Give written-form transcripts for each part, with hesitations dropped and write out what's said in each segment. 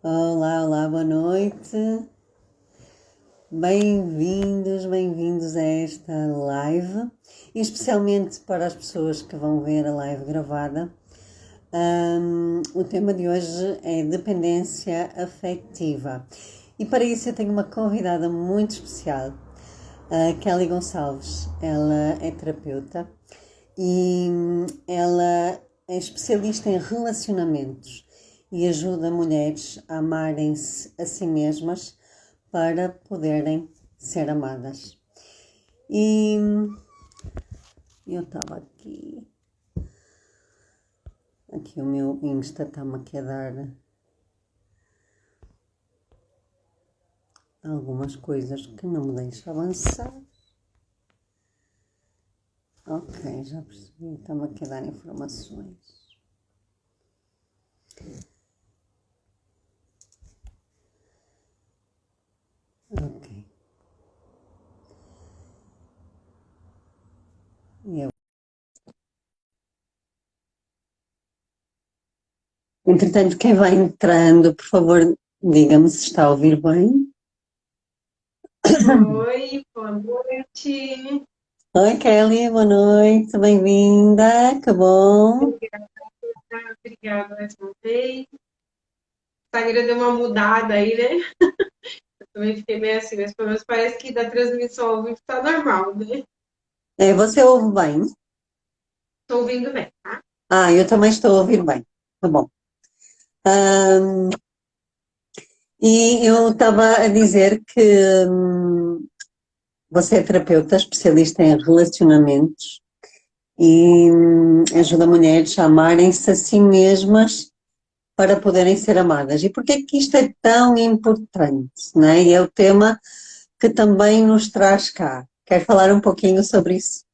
Olá, olá, boa noite. Bem-vindos a esta live, e especialmente para as pessoas que vão ver a live gravada. O tema de hoje é dependência afetiva. E para isso eu tenho uma convidada muito especial, a Kelly Gonçalves. Ela é terapeuta e ela é especialista em relacionamentos e ajuda mulheres a amarem-se a si mesmas para poderem ser amadas. E eu estava aqui o meu Insta está-me aqui a dar algumas coisas que não me deixam avançar. Ok, já percebi, está-me aqui a dar informações. Ok. Entretanto, quem vai entrando, por favor, diga-me se está a ouvir bem. Oi, boa noite. Oi, Kelly, boa noite, bem-vinda, que bom. Obrigada mais uma vez. O Instagram deu uma mudada aí, né? Eu também fiquei meio assim, mas pelo menos parece que da transmissão ao vivo tá normal, né? Você ouve bem? Tô ouvindo bem, tá? Eu também estou a ouvir bem, tá bom. Ahm, e eu estava a dizer que você é terapeuta, especialista em relacionamentos e ajuda mulheres a amarem-se a si mesmas para poderem ser amadas. E porquê que isto é tão importante, não é? E é o tema que também nos traz cá. Quer falar um pouquinho sobre isso?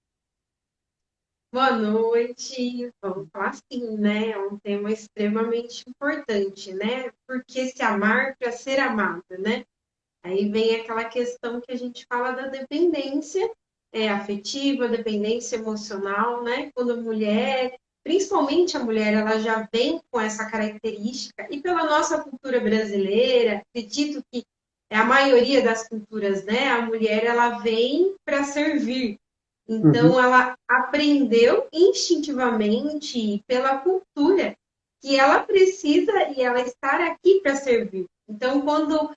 Boa noite. Vamos falar assim, né? É um tema extremamente importante, né? Porque se amar para ser amada, né? Aí vem aquela questão que a gente fala da dependência afetiva, dependência emocional, né? Quando a mulher, principalmente a mulher, ela já vem com essa característica, e pela nossa cultura brasileira, acredito que é a maioria das culturas, né? A mulher, ela vem para servir. Uhum. Então, ela aprendeu instintivamente, pela cultura, que ela precisa e ela estar aqui para servir. Então, quando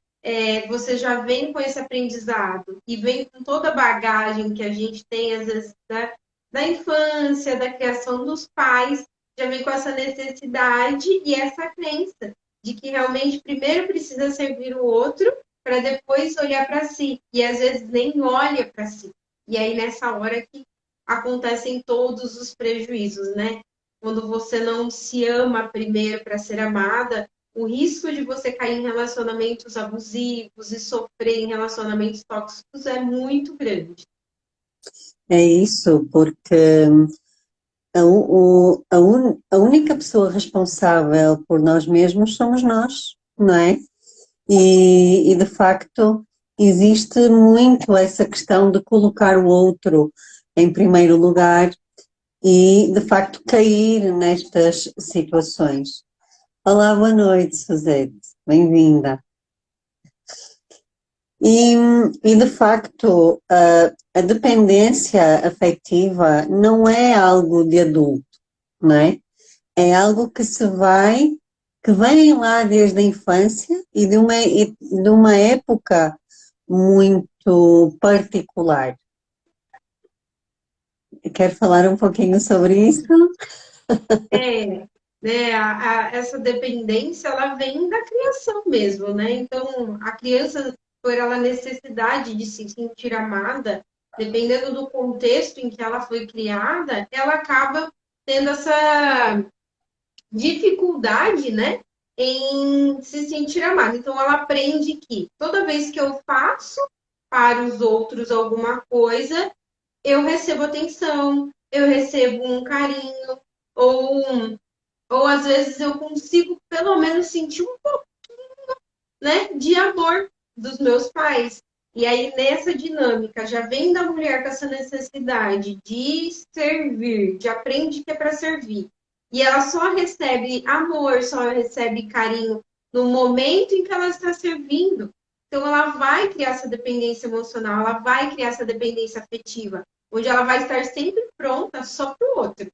você já vem com esse aprendizado e vem com toda a bagagem que a gente tem, às vezes, da infância, da criação dos pais, já vem com essa necessidade e essa crença de que realmente primeiro precisa servir o outro para depois olhar para si. E às vezes nem olha para si. E aí, nessa hora que acontecem todos os prejuízos, né? Quando você não se ama primeiro para ser amada, o risco de você cair em relacionamentos abusivos e sofrer em relacionamentos tóxicos é muito grande. É isso, porque a única pessoa responsável por nós mesmos somos nós, não é? E de facto existe muito essa questão de colocar o outro em primeiro lugar e de facto cair nestas situações. Olá, boa noite, Suzete, bem-vinda. E, e de facto, a dependência afetiva não é algo de adulto, não é? É algo que que vem lá desde a infância e de uma época muito particular. Quer falar um pouquinho sobre isso? É, né, essa dependência, ela vem da criação mesmo, né? Então, a criança, por ela necessidade de se sentir amada, dependendo do contexto em que ela foi criada, ela acaba tendo essa dificuldade, né, em se sentir amada. Então, ela aprende que toda vez que eu faço para os outros alguma coisa, eu recebo atenção, eu recebo um carinho, ou, ou às vezes eu consigo pelo menos sentir um pouco, né, de amor dos meus pais. E aí, nessa dinâmica, já vem da mulher com essa necessidade de servir, de aprende que é para servir. E ela só recebe amor, só recebe carinho no momento em que ela está servindo. Então, ela vai criar essa dependência emocional, ela vai criar essa dependência afetiva, onde ela vai estar sempre pronta só para o outro,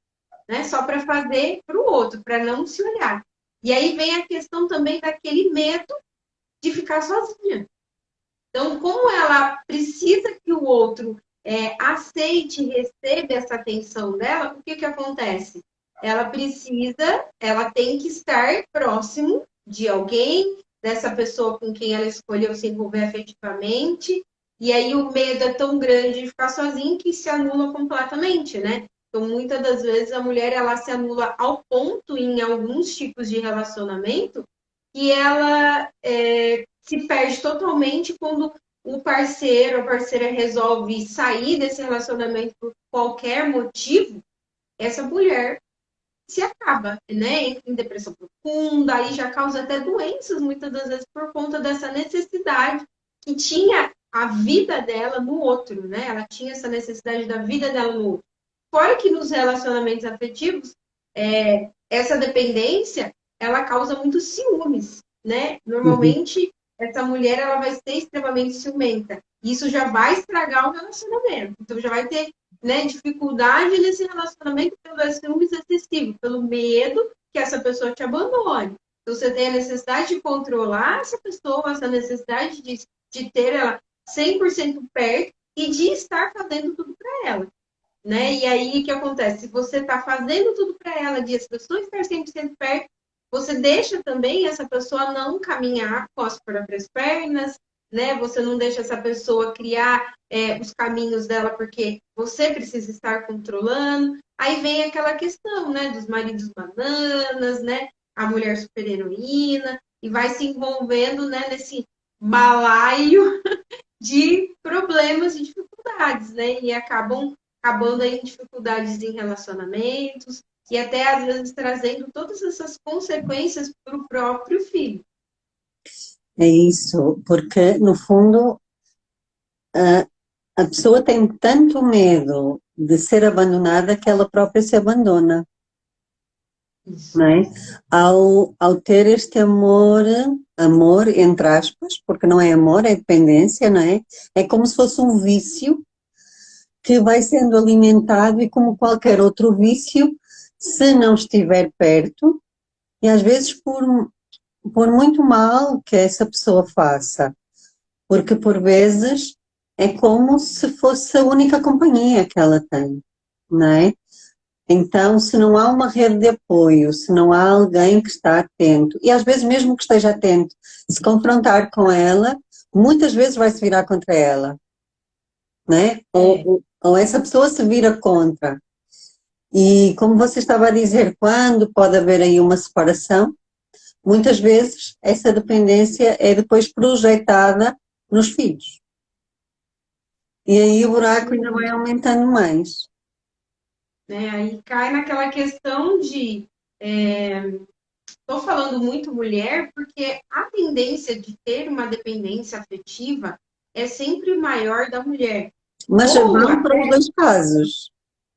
né? Só para fazer para o outro, para não se olhar. E aí vem a questão também daquele medo de ficar sozinha. Então, como ela precisa que o outro aceite e receba essa atenção dela, o que, que acontece? Ela tem que estar próximo de alguém, dessa pessoa com quem ela escolheu se envolver afetivamente, e aí o medo é tão grande de ficar sozinha que se anula completamente, né? Então, muitas das vezes a mulher ela se anula ao ponto em alguns tipos de relacionamento que ela se perde totalmente quando o parceiro, a parceira resolve sair desse relacionamento por qualquer motivo, essa mulher se acaba, né? Entra em depressão profunda, aí já causa até doenças, muitas das vezes, por conta dessa necessidade que tinha a vida dela no outro, né? Ela tinha essa necessidade da vida dela no outro. Fora que nos relacionamentos afetivos, essa dependência, ela causa muitos ciúmes, né? Uhum. Normalmente, essa mulher, ela vai ser extremamente ciumenta. Isso já vai estragar o relacionamento. Então, já vai ter, né, dificuldade nesse relacionamento pelo ciúmes excessivo, pelo medo que essa pessoa te abandone. Então, você tem a necessidade de controlar essa pessoa, essa necessidade de ter ela 100% perto e de estar fazendo tudo para ela, né? E aí, o que acontece? Se você está fazendo tudo para ela, de essa pessoa estar 100% perto, você deixa também essa pessoa não caminhar com as próprias pernas, né? Você não deixa essa pessoa criar os caminhos dela, porque você precisa estar controlando. Aí vem aquela questão, né? Dos maridos bananas, né? A mulher super heroína, e vai se envolvendo, né? Nesse balaio de problemas e dificuldades, né? E acabando aí em dificuldades em relacionamentos e até às vezes trazendo todas essas consequências para o próprio filho. É isso, porque no fundo a pessoa tem tanto medo de ser abandonada que ela própria se abandona, Isso. não é? Ao ter este amor entre aspas, porque não é amor, é dependência, não é? É como se fosse um vício que vai sendo alimentado e como qualquer outro vício, se não estiver perto, e às vezes por muito mal que essa pessoa faça, porque por vezes é como se fosse a única companhia que ela tem, não é? Então, se não há uma rede de apoio, se não há alguém que está atento, e às vezes mesmo que esteja atento, se confrontar com ela, muitas vezes vai se virar contra ela, né? É, Ou essa pessoa se vira contra. E como você estava a dizer, quando pode haver aí uma separação, muitas vezes essa dependência é depois projetada nos filhos. E aí o buraco ainda vai aumentando mais. né? Aí cai naquela questão de estou falando muito mulher porque a tendência de ter uma dependência afetiva é sempre maior da mulher. Mas Ou vão para os dois casos.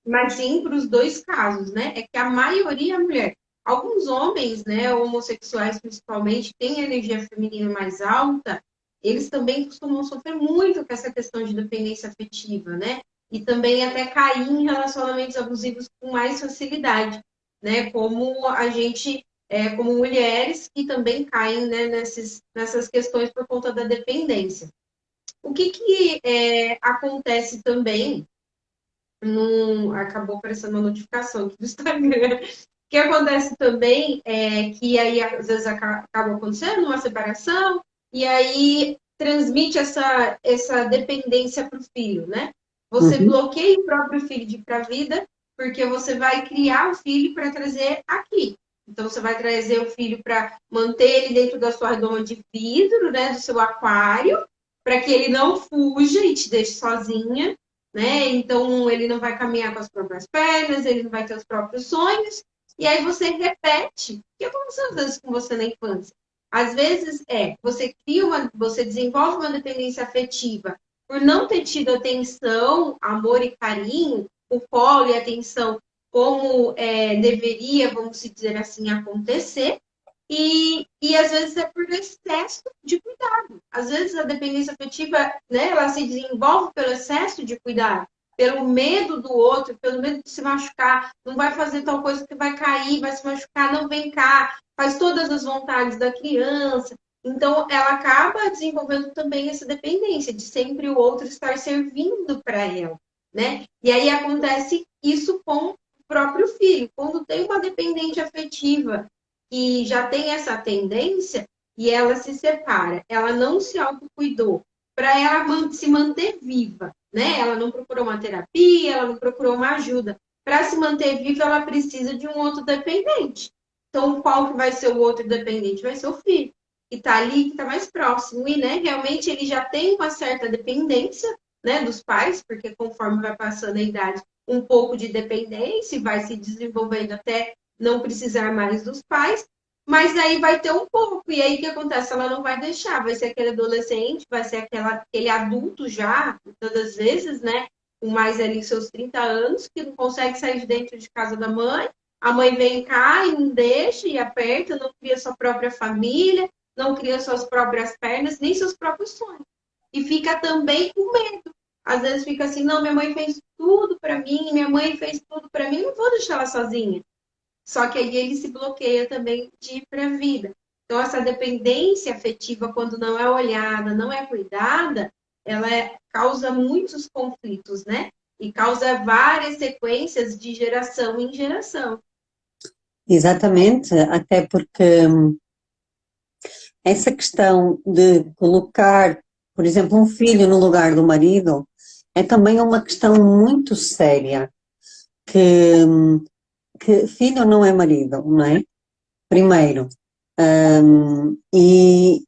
mas sim para os dois casos, né? É que a maioria é mulher. Alguns homens, né, homossexuais principalmente, têm energia feminina mais alta, eles também costumam sofrer muito com essa questão de dependência afetiva, né? E também até cair em relacionamentos abusivos com mais facilidade, né? Como a gente, como mulheres que também caem, né, nessas questões por conta da dependência. O que acontece também acabou aparecendo uma notificação aqui do Instagram. O que acontece também é que aí às vezes acaba acontecendo uma separação e aí transmite essa dependência para o filho, né? Você Uhum. bloqueia o próprio filho de ir para a vida porque você vai criar o filho para trazer aqui. Então você vai trazer o filho para manter ele dentro da sua redoma de vidro, né, do seu aquário, para que ele não fuja e te deixe sozinha, né? Então ele não vai caminhar com as próprias pernas, ele não vai ter os próprios sonhos, e aí você repete. O que aconteceu às vezes com você na infância? Às vezes você desenvolve uma dependência afetiva por não ter tido atenção, amor e carinho, o colo e atenção como deveria, vamos dizer assim, acontecer. e às vezes é por excesso de cuidado. Às vezes a dependência afetiva, né, ela se desenvolve pelo excesso de cuidado, pelo medo do outro, pelo medo de se machucar, não vai fazer tal coisa que vai cair, vai se machucar, não vem cá, faz todas as vontades da criança. Então, ela acaba desenvolvendo também essa dependência de sempre o outro estar servindo para ela, né? E aí acontece isso com o próprio filho. Quando tem uma dependente afetiva que já tem essa tendência e ela se separa, ela não se autocuidou para ela se manter viva, né? Ela não procurou uma terapia, ela não procurou uma ajuda. Para se manter viva, ela precisa de um outro dependente. Então, qual que vai ser o outro dependente? Vai ser o filho, que está ali, que está mais próximo. E, né, realmente, ele já tem uma certa dependência, né, dos pais, porque conforme vai passando a idade, um pouco de dependência, vai se desenvolvendo até não precisar mais dos pais, mas aí vai ter um pouco. E aí o que acontece? Ela não vai deixar, vai ser aquele adolescente, vai ser aquele adulto já, todas as vezes, né? Com mais ali seus 30 anos, que não consegue sair de dentro de casa da mãe. A mãe vem cá e não deixa e aperta, não cria sua própria família, não cria suas próprias pernas, nem seus próprios sonhos. E fica também com medo. Às vezes fica assim, não, minha mãe fez tudo para mim, minha mãe fez tudo para mim, não vou deixar ela sozinha. Só que aí ele se bloqueia também de ir para a vida. Então, essa dependência afetiva, quando não é olhada, não é cuidada, causa muitos conflitos, né? E causa várias sequências de geração em geração. Exatamente, até porque essa questão de colocar, por exemplo, um filho no lugar do marido é também uma questão muito séria, que, que filho não é marido, não é? Primeiro. E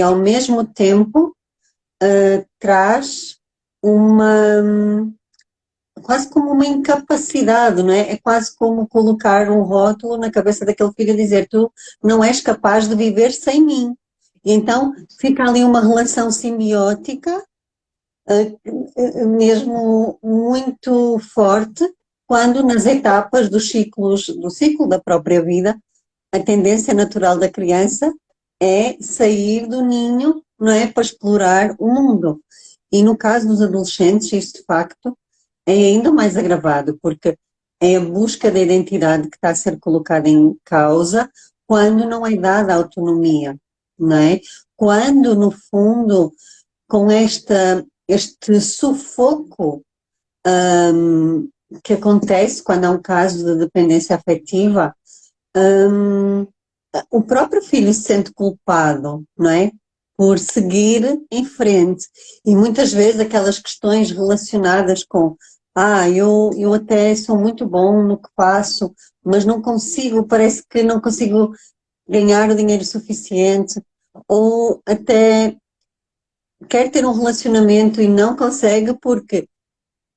ao mesmo tempo traz uma quase como uma incapacidade, não é? É quase como colocar um rótulo na cabeça daquele filho e dizer tu não és capaz de viver sem mim. E então fica ali uma relação simbiótica, mesmo muito forte, quando nas etapas dos ciclos, do ciclo da própria vida, a tendência natural da criança é sair do ninho, não é? Para explorar o mundo. E no caso dos adolescentes, isto de facto é ainda mais agravado, porque é a busca da identidade que está a ser colocada em causa quando não é dada autonomia, não é? Quando, no fundo, com este sufoco que acontece quando há um caso de dependência afetiva, hum, o próprio filho se sente culpado, não é? Por seguir em frente. E muitas vezes aquelas questões relacionadas com eu até sou muito bom no que faço, mas não consigo, parece que não consigo ganhar o dinheiro suficiente, ou até quer ter um relacionamento e não consegue porque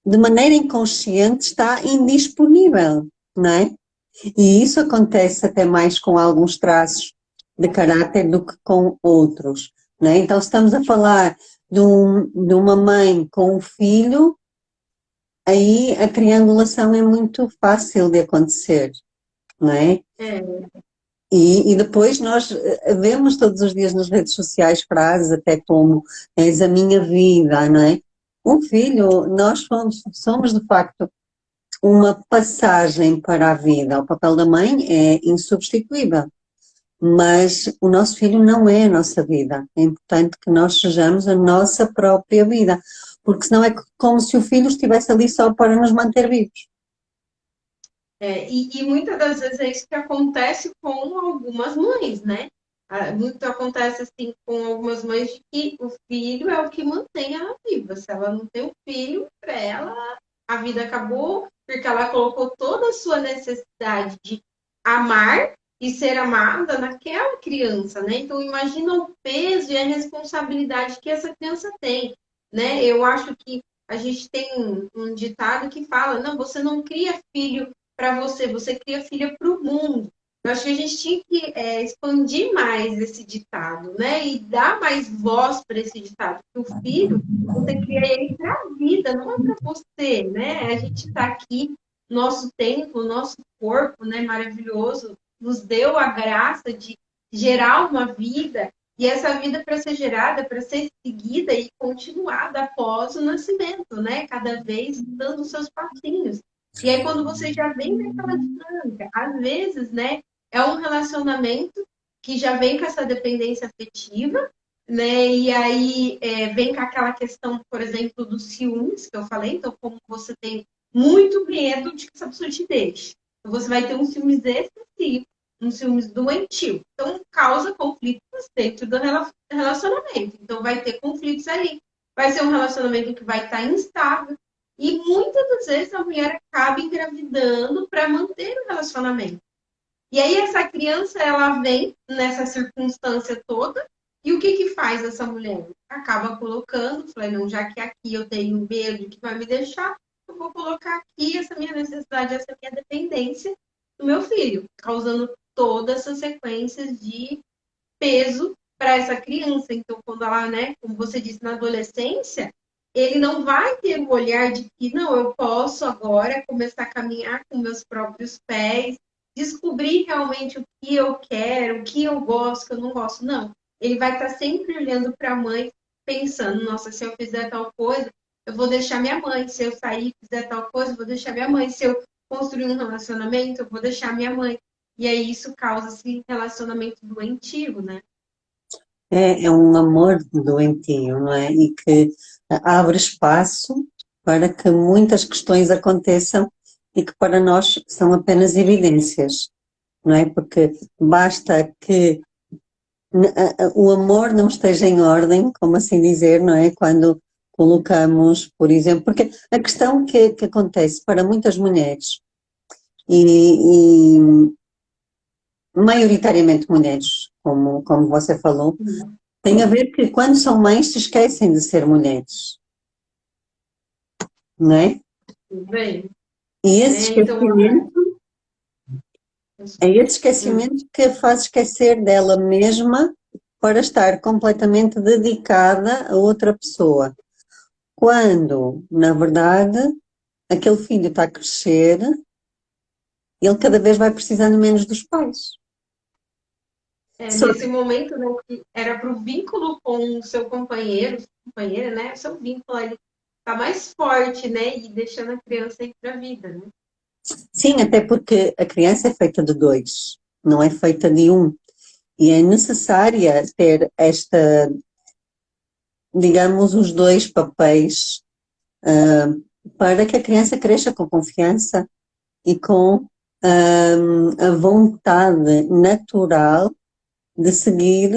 de maneira inconsciente está indisponível, não é? E isso acontece até mais com alguns traços de caráter do que com outros, não é? Então, se estamos a falar de uma mãe com um filho, aí a triangulação é muito fácil de acontecer, não é? É, E depois nós vemos todos os dias nas redes sociais frases até como és a minha vida, não é? Um filho, nós somos de facto uma passagem para a vida. O papel da mãe é insubstituível, mas o nosso filho não é a nossa vida. É importante que nós sejamos a nossa própria vida, porque senão é como se o filho estivesse ali só para nos manter vivos. e muitas das vezes é isso que acontece com algumas mães, né? Muito acontece assim com algumas mães de que o filho é o que mantém ela viva. Se ela não tem o filho, para ela a vida acabou, porque ela colocou toda a sua necessidade de amar e ser amada naquela criança, né? Então imagina o peso e a responsabilidade que essa criança tem, né? Eu acho que a gente tem um ditado que fala: não, você não cria filho para você, você cria filha para o mundo. Eu acho que a gente tinha que expandir mais esse ditado, né? E dar mais voz para esse ditado. Porque o filho, você cria ele para a vida, não é para você, né? A gente está aqui, nosso tempo, nosso corpo, né? Maravilhoso, nos deu a graça de gerar uma vida, e essa vida para ser gerada, para ser seguida e continuada após o nascimento, né? Cada vez dando os seus passinhos. E aí, quando você já vem naquela dinâmica, às vezes, né, é um relacionamento que já vem com essa dependência afetiva, né? E aí vem com aquela questão, por exemplo, dos ciúmes, que eu falei. Então, como você tem muito medo de que essa pessoa te deixe, então você vai ter um ciúmes excessivo, um ciúmes doentio. Então, causa conflitos dentro do relacionamento. Então, vai ter conflitos ali. Vai ser um relacionamento que vai estar instável. E muitas das vezes a mulher acaba engravidando para manter o relacionamento. E aí essa criança, ela vem nessa circunstância toda, e o que que faz essa mulher? Acaba colocando, falei, não, já que aqui eu tenho medo de que vai me deixar, eu vou colocar aqui essa minha necessidade, essa minha dependência do meu filho, causando todas essas sequências de peso para essa criança. Então, quando ela, né, como você disse, na adolescência, ele não vai ter o olhar de que, não, eu posso agora começar a caminhar com meus próprios pés, descobrir realmente o que eu quero, o que eu gosto, o que eu não gosto. Não. Ele vai estar sempre olhando para a mãe, pensando, nossa, se eu fizer tal coisa, eu vou deixar minha mãe. Se eu sair e fizer tal coisa, eu vou deixar minha mãe. Se eu construir um relacionamento, eu vou deixar minha mãe. E aí isso causa esse relacionamento doentio, né? É um amor doentio, não é? E que abre espaço para que muitas questões aconteçam e que para nós são apenas evidências, não é? Porque basta que o amor não esteja em ordem, como assim dizer, não é? Quando colocamos, por exemplo, porque a questão que acontece para muitas mulheres, e maioritariamente mulheres, como você falou, tem a ver que quando são mães se esquecem de ser mulheres, não é? Bem, E esse então, esquecimento, é esse esquecimento que a faz esquecer dela mesma para estar completamente dedicada a outra pessoa. Quando, na verdade, aquele filho está a crescer, ele cada vez vai precisando menos dos pais. Só nesse que, momento, né, que era para o vínculo com o seu companheiro, companheira, né? O seu vínculo ali tá mais forte, né? E deixando a criança ir para a vida, né? sim, até porque a criança é feita de dois, não é feita de um. E é necessária ter esta, digamos, os dois papéis para que a criança cresça com confiança e com a vontade natural de seguir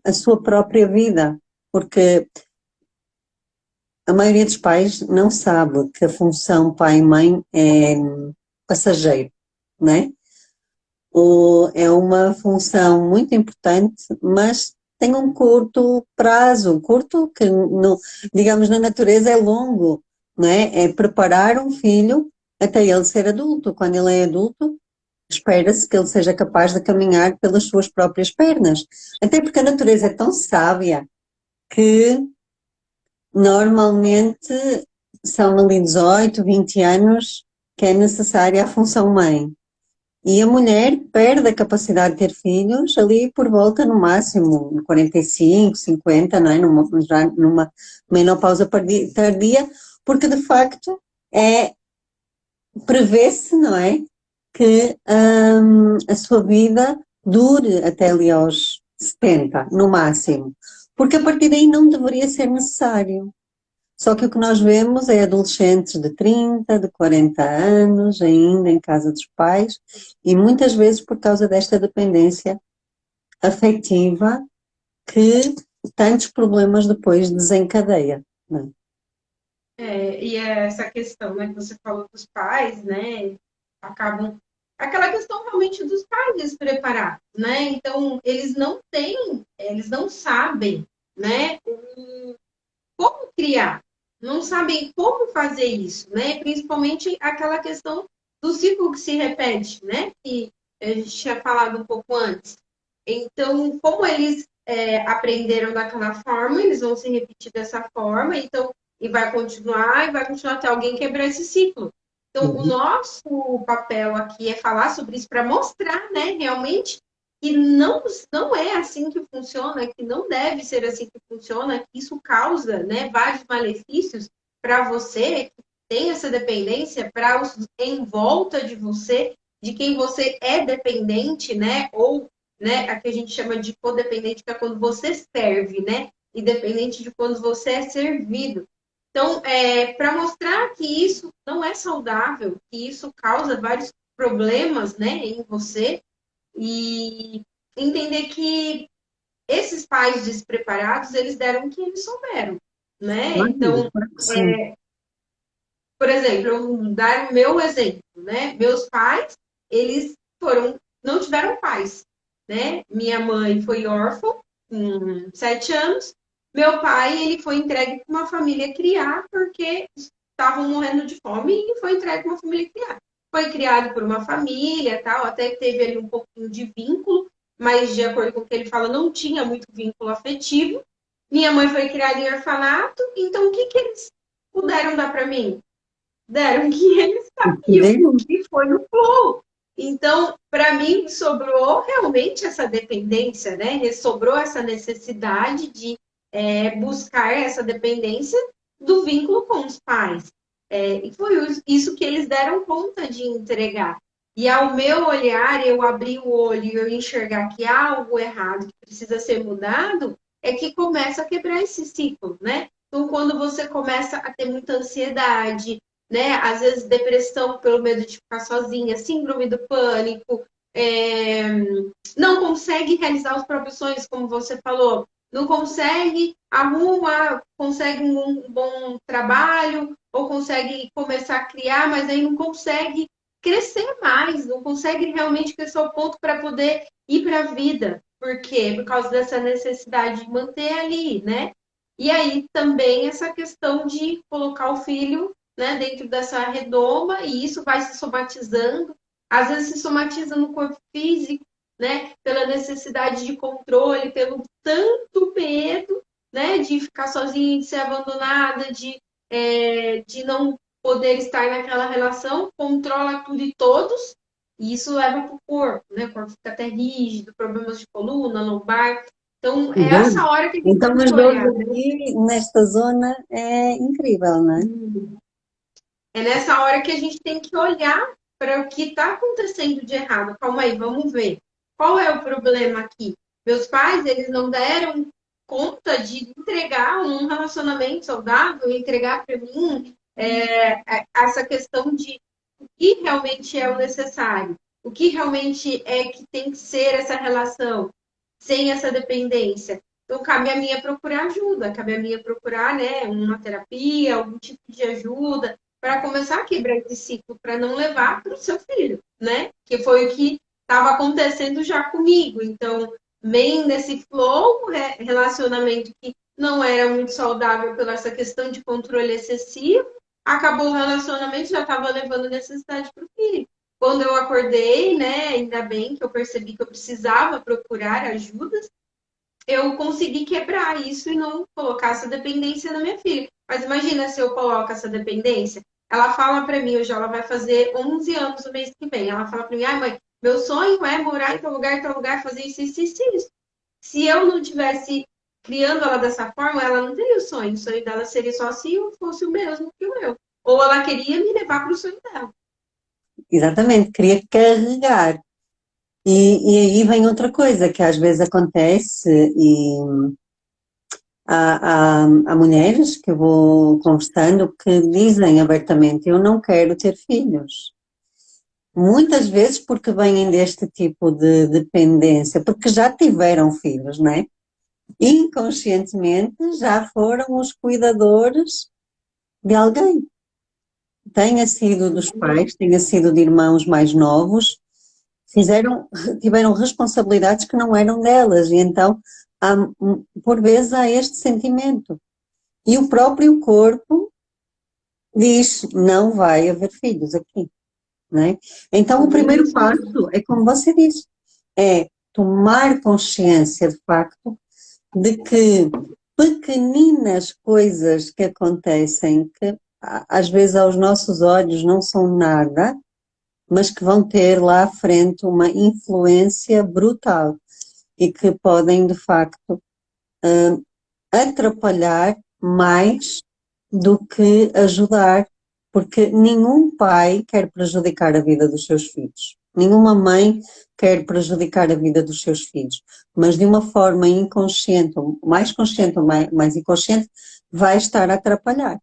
a sua própria vida. Porque a maioria dos pais não sabe que a função pai e mãe é passageiro, não é? Ou é uma função muito importante, mas tem um curto prazo, curto que, no, digamos, na natureza é longo, não é? É preparar um filho até ele ser adulto. Quando ele é adulto, espera-se que ele seja capaz de caminhar pelas suas próprias pernas. Até porque a natureza é tão sábia que normalmente são ali 18, 20 anos que é necessária a função mãe. E a mulher perde a capacidade de ter filhos ali por volta, no máximo, 45, 50, não é? Já numa menopausa tardia, porque de facto é, prevê-se, não é? Que a sua vida dure até ali aos 70, no máximo. Porque a partir daí não deveria ser necessário. Só que o que nós vemos é adolescentes de 30, de 40 anos, ainda em casa dos pais, e muitas vezes por causa desta dependência afetiva que tantos problemas depois desencadeia. Não E essa questão, né, que você falou dos pais, né, acabam aquela questão realmente dos pais despreparados, né? Então, eles não têm, eles não sabem, né, como criar, não sabem como fazer isso, né? Principalmente aquela questão do ciclo que se repete, né? Que a gente tinha falado um pouco antes. Então, como eles aprenderam daquela forma, eles vão se repetir dessa forma, então, e vai continuar até alguém quebrar esse ciclo. Então, o nosso papel aqui é falar sobre isso para mostrar, né, realmente que não é assim que funciona, que não deve ser assim que funciona, que isso causa, né, vários malefícios para você, que tem essa dependência, para os em volta de você, de quem você é dependente, né, ou, né, a que a gente chama de codependente, que é quando você serve, né, e dependente de quando você é servido. Então, para mostrar que isso não é saudável, que isso causa vários problemas, né, em você, e entender que esses pais despreparados, eles deram o que eles souberam, né? Claro, Então, claro que sim. por exemplo, eu vou dar o meu exemplo, né? Meus pais, eles não tiveram pais, né? Minha mãe foi órfã com 7 anos. Meu pai, ele foi entregue para uma família criar porque estavam morrendo de fome e foi entregue para uma família criar. Foi criado por uma família, tal, até teve ali um pouquinho de vínculo, mas de acordo com o que ele fala, não tinha muito vínculo afetivo. Minha mãe foi criada em orfanato, então o que que eles puderam dar para mim? Deram que eles sabiam, Entendeu? e foi no flow. Então, para mim, sobrou realmente essa dependência, né? Sobrou essa necessidade de buscar essa dependência do vínculo com os pais. E foi isso que eles deram conta de entregar. E ao meu olhar, eu abrir o olho e eu enxergar que há algo errado, que precisa ser mudado, é que começa a quebrar esse ciclo, né? Então, quando você começa a ter muita ansiedade, né? Às vezes depressão pelo medo de ficar sozinha, síndrome do pânico, não consegue realizar os próprios sonhos, como você falou, não consegue arrumar, consegue um bom trabalho, ou consegue começar a criar, mas aí não consegue crescer mais, não consegue realmente crescer ao ponto para poder ir para a vida. Por quê? Por causa dessa necessidade de manter ali, né? E aí também essa questão de colocar o filho, né, dentro dessa redoma, e isso vai se somatizando, às vezes se somatiza no corpo físico, né, pela necessidade de controle, pelo tanto medo, né, de ficar sozinha, de ser abandonada, de não poder estar naquela relação, controla tudo e todos, e isso leva para o corpo, né, o corpo fica até rígido, problemas de coluna, lombar. Então, é Dor. essa hora que a gente Então, tem as que dores olhar, né? aqui, nesta zona, é incrível, não é? É nessa hora que a gente tem que olhar para o que está acontecendo de errado. Calma aí, vamos ver. Qual é o problema aqui? Meus pais, eles não deram conta de entregar um relacionamento saudável, entregar para mim essa questão de o que realmente é o necessário, o que realmente é que tem que ser essa relação, sem essa dependência. Então, cabe a mim procurar ajuda, cabe a mim procurar, né, uma terapia, algum tipo de ajuda, para começar a quebrar esse ciclo, para não levar para o seu filho, né? Que foi o que estava acontecendo já comigo. Então, bem nesse flow, relacionamento que não era muito saudável pela essa questão de controle excessivo, acabou o relacionamento, já estava levando necessidade para o filho. Quando eu acordei, né, ainda bem que eu percebi que eu precisava procurar ajudas, eu consegui quebrar isso e não colocar essa dependência na minha filha. Mas imagina se eu coloco essa dependência. Ela fala para mim, hoje ela vai fazer 11 anos no mês que vem. Ela fala para mim, ai mãe, meu sonho é morar em tal lugar, fazer isso, isso, isso, isso. Se eu não tivesse criando ela dessa forma, ela não teria o sonho. O sonho dela seria só se eu fosse o mesmo que o meu. Ou ela queria me levar para o sonho dela. Exatamente, queria carregar. E aí vem outra coisa que às vezes acontece, e há mulheres que eu vou conversando que dizem abertamente: eu não quero ter filhos. Muitas vezes porque vêm deste tipo de dependência, porque já tiveram filhos, não é? Inconscientemente já foram os cuidadores de alguém. Tenha sido dos pais, tenha sido de irmãos mais novos, tiveram responsabilidades que não eram delas, e então, por vezes, há este sentimento. E o próprio corpo diz: não vai haver filhos aqui, não é? Então, o primeiro Isso. passo é como você disse, é tomar consciência de facto de que pequeninas coisas que acontecem, que às vezes aos nossos olhos não são nada, mas que vão ter lá à frente uma influência brutal e que podem, de facto, atrapalhar mais do que ajudar, porque nenhum pai quer prejudicar a vida dos seus filhos. Nenhuma mãe quer prejudicar a vida dos seus filhos, mas de uma forma inconsciente, ou mais consciente ou mais inconsciente, vai estar a atrapalhar.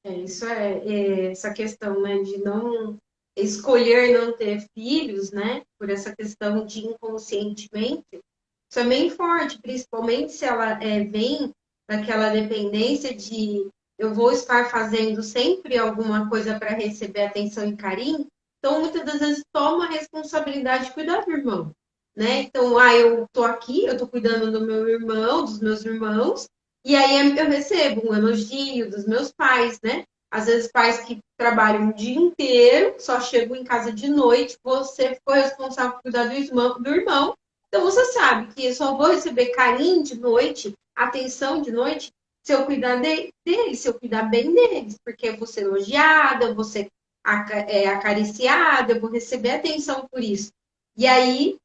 Isso essa questão, né, de não escolher não ter filhos, né, por essa questão de inconscientemente, isso é bem forte, principalmente se ela vem daquela dependência de eu vou estar fazendo sempre alguma coisa para receber atenção e carinho, então muitas das vezes toma a responsabilidade de cuidar do irmão, né? Então, eu tô aqui, eu tô cuidando do meu irmão, dos meus irmãos, e aí eu recebo um elogio dos meus pais, né? Às vezes pais que trabalham o dia inteiro, só chegam em casa de noite, você ficou responsável por cuidar do irmão, então você sabe que eu só vou receber carinho de noite, atenção de noite, se eu cuidar deles, se eu cuidar bem deles, porque eu vou ser elogiada, eu vou ser acariciada, eu vou receber atenção por isso. E aí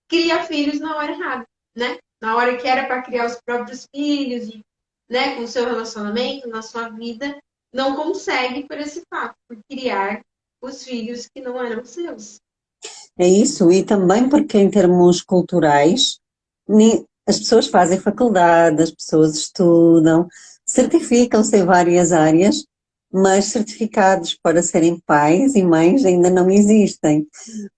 cria filhos na hora errada, né? Na hora que era para criar os próprios filhos, né, com o seu relacionamento, na sua vida, não consegue por esse fato, por criar os filhos que não eram seus. É isso, e também porque em termos culturais, as pessoas fazem faculdade, as pessoas estudam, certificam-se em várias áreas, mas certificados para serem pais e mães ainda não existem.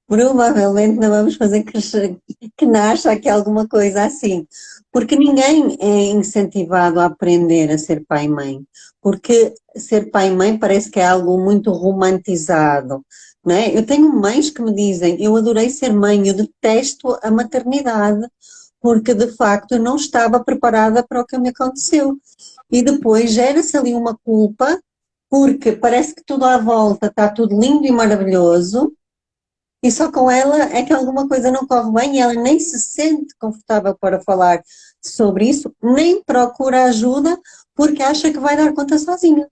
Provavelmente não vamos fazer que nasça aqui alguma coisa assim, porque ninguém é incentivado a aprender a ser pai e mãe, porque ser pai e mãe parece que é algo muito romantizado, não é? Eu tenho mães que me dizem, eu adorei ser mãe, eu detesto a maternidade, porque de facto eu não estava preparada para o que me aconteceu. E depois gera-se ali uma culpa, porque parece que tudo à volta está tudo lindo e maravilhoso, e só com ela é que alguma coisa não corre bem e ela nem se sente confortável para falar sobre isso, nem procura ajuda porque acha que vai dar conta sozinha.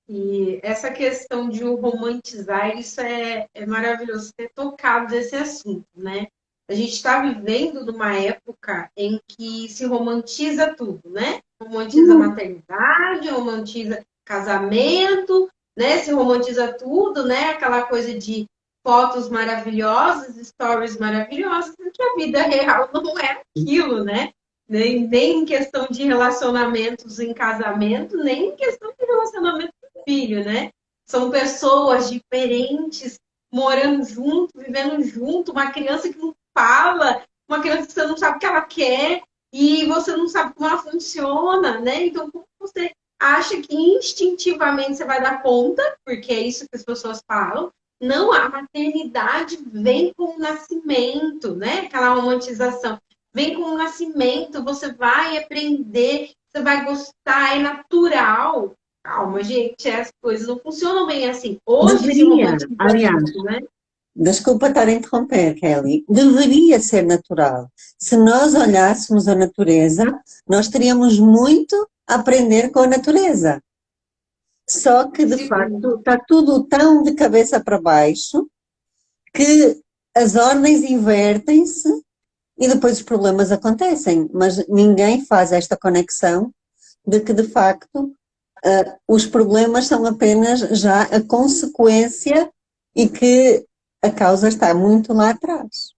E essa questão de o romantizar, isso é maravilhoso ter tocado nesse assunto, né? A gente está vivendo numa época em que se romantiza tudo, né? Romantiza maternidade, romantiza casamento, né? Se romantiza tudo, né? Aquela coisa de fotos maravilhosas, stories maravilhosas, porque a vida real não é aquilo, né? Nem em questão de relacionamentos em casamento, nem em questão de relacionamento filho, né? São pessoas diferentes, morando junto, vivendo junto, uma criança que não fala, uma criança que você não sabe o que ela quer e você não sabe como ela funciona, né? Então, como você acha que instintivamente você vai dar conta, porque é isso que as pessoas falam, não, a maternidade vem com o nascimento, né? Aquela romantização. Vem com o nascimento, você vai aprender, você vai gostar, é natural. Calma, gente, as coisas não funcionam bem assim. Hoje se Deveria, romantiza aliás, isso, né? desculpa estar a interromper, Kelly, deveria ser natural. Se nós olhássemos a natureza, nós teríamos muito a aprender com a natureza. Só que, de Se, facto, está tudo tão de cabeça para baixo que as ordens invertem-se e depois os problemas acontecem, mas ninguém faz esta conexão de que, de facto, os problemas são apenas já a consequência e que a causa está muito lá atrás.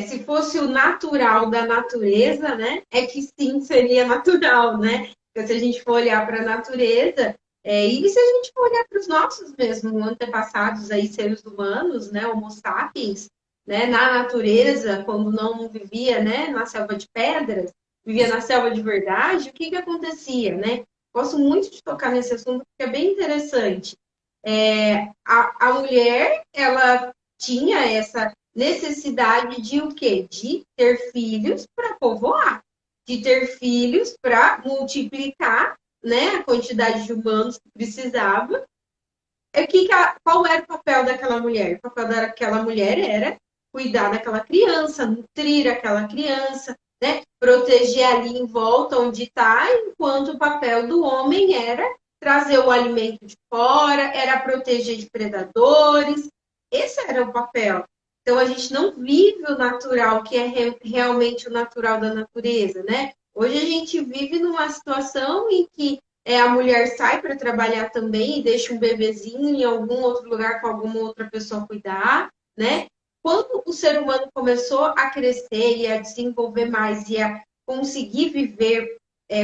se fosse o natural da natureza, né? É que sim seria natural, né? Porque se a gente for olhar para a natureza, e se a gente for olhar para os nossos mesmo antepassados aí, seres humanos, né? Homo sapiens, né? Na natureza, quando não vivia, né? Na selva de pedras, vivia na selva de verdade, o que que acontecia, né? Gosto muito de tocar nesse assunto, porque é bem interessante. A mulher, ela tinha essa necessidade de o quê? De ter filhos para povoar, de ter filhos para multiplicar, né, a quantidade de humanos que precisava. Qual era o papel daquela mulher? O papel daquela mulher era cuidar daquela criança, nutrir aquela criança, né? Proteger ali em volta onde está, enquanto o papel do homem era trazer o alimento de fora, era proteger de predadores. Esse era o papel. Então a gente não vive o natural, que é realmente o natural da natureza, né? Hoje a gente vive numa situação em que a mulher sai para trabalhar também e deixa um bebezinho em algum outro lugar com alguma outra pessoa cuidar, né? Quando o ser humano começou a crescer e a desenvolver mais e a conseguir viver